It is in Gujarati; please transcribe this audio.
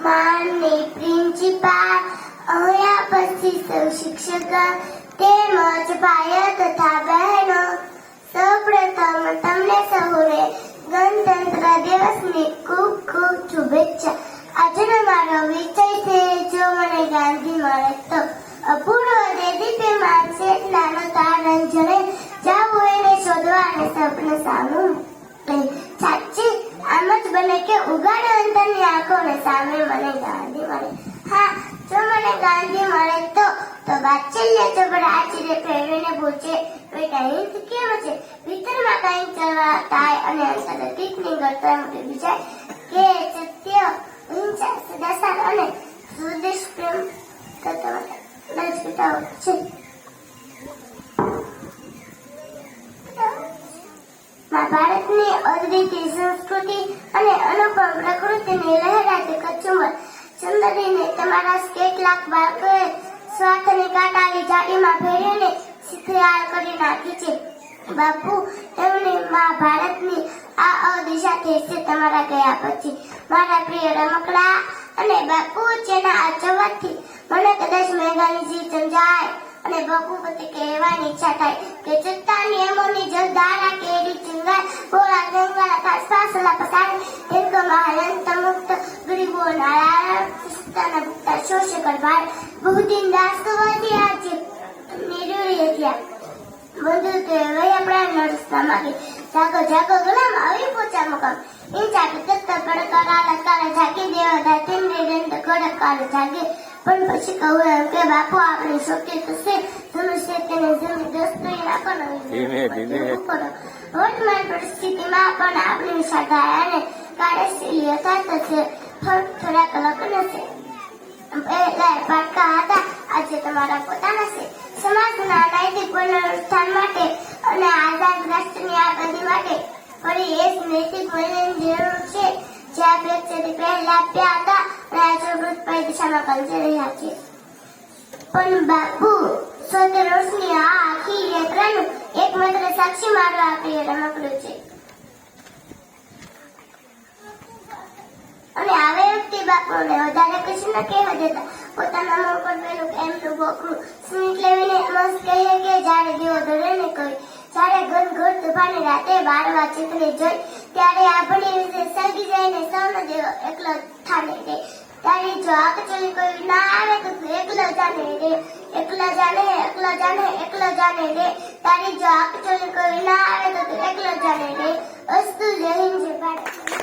માનની પ્રિન્સિપાલ, અહીંયા પછી સૌ શિક્ષક તેમજ ભાઈઓ તથા બહેનો, સૌપ્રથમ તમને સૌને ગણતંત્ર દિવસની ખૂબ ખૂબ શુભેચ્છા. આજનો મારો વિષય છે જો મને ગાંધી મળે તો. અપૂર્વ દેદીપ્યમાન ચેતનાનો તારણ જડે જાવું એને શોધવા અને સપનું સામું સાચી આમ જ બને કે ઉગાડો અંતરની આંખોને સામે મને ગાંધી મળે. હા, જો મને ગાંધી મળે તો વાત્સલ્ય ચોપડા આચીને ફેરવીને પૂછે, બેટા હિત કેમ છે? ભીતરમાં કઈ ચલવા થાય અને અંતરતીતની ગળતર ઉડી જાય કે સત્ય, અહિંસા, સદાચાર અને સ્વદેશ પ્રેમ કરતા રાજપિતાઓ છે. ભારતની અદ્વિતીય સંસ્કૃતિ અને અનુપમ પ્રકૃતિની લહેરાતી કચુંબર સુંદરીને તમારા કેટલાક બાળકોએ સ્વાર્થની કાંટાળી જાળીમાં ભેળવીને શિખિયાળ કરી નાખી છે. બાપુ, તેમની મા ભારતની આ અદિશા થશે તમારા ગયા પછી. મારા પ્રિય રમકડા અને બાપુ જેના આ ચવડથી મને કદાચ મેઘાણીજી સમજાય અને બહુપતિ કહેવાની ઈચ્છા થાય કે ચત્તા નિયમોની જલધારા કેરી ચિંગાર બોલા ગંગાના ખાસ ફાસલા પસાર ઇनको महायंत मुक्त गरीबो नारायण सिस्ताना भुक्ता शोषकर भार बहुदिन दासवादी आज નિર્ણય થયા. બધું તો વયા પ્રાણ નડસ્તા માગે જાગો જાગો ગુલામ આવી પોચા મુકામ ઇંચા કત્ત પડકારા કાળા જાગે દેવા દાતિને દંડ કડક કાળા જાગે. પણ પછી કહું એમ કે બાપુ આપણી શક્તિ થશે ધનુષ્ય તેને જમી દસ્તરી નાખવાનો વર્તમાન પરિસ્થિતિમાં પણ આપણી સગાય અને કાર્યશીલ યથાર્થ છે. થોડા કલાક નથી પહેલા પાટકા હતા, આજે તમારા પોતાના છે. સમાજના નૈતિક પુનરુત્થાન માટે અને આઝાદ રાષ્ટ્રની આઝાદી માટે ફરી એક નૈતિક મૂલ્યની જરૂર છે જે અપેક્ષાથી પહેલા આપ્યા હતા અને આજે વૃત્તપય દિશામાં પહોંચી રહ્યા છે. પણ બાપુ, સૌથી રોશની આ આખી યાત્રાનું એકમાત્ર સાક્ષી મારો આ પ્રિય રમકડું છે. અને આવે વખતે બાપુને વધારે કશું ન કહેવા દેતા. પોતાના મોં પર પેલું એમનું બોકડું સ્મિત લેવીને મસ્ત કહીએ કે જ્યારે દીવો ધરેને કહી, જ્યારે ઘનઘોર તોફાની રાતે બારવા ચિત્રે જોઈ, ત્યારે આપણી વિશે સળગી જઈને સૌનો દેવો એકલો થાને રે. તારી જો આકચોલી કોઈ ના આવે તો તું એકલો જાને રે, એકલો જાને એકલો જાને એકલો જાને રે. તારી જો આકચોલી કોઈ ના આવે તો તું એકલો જાને રે. અસ્તુ જય હિન્દ જય ભારત.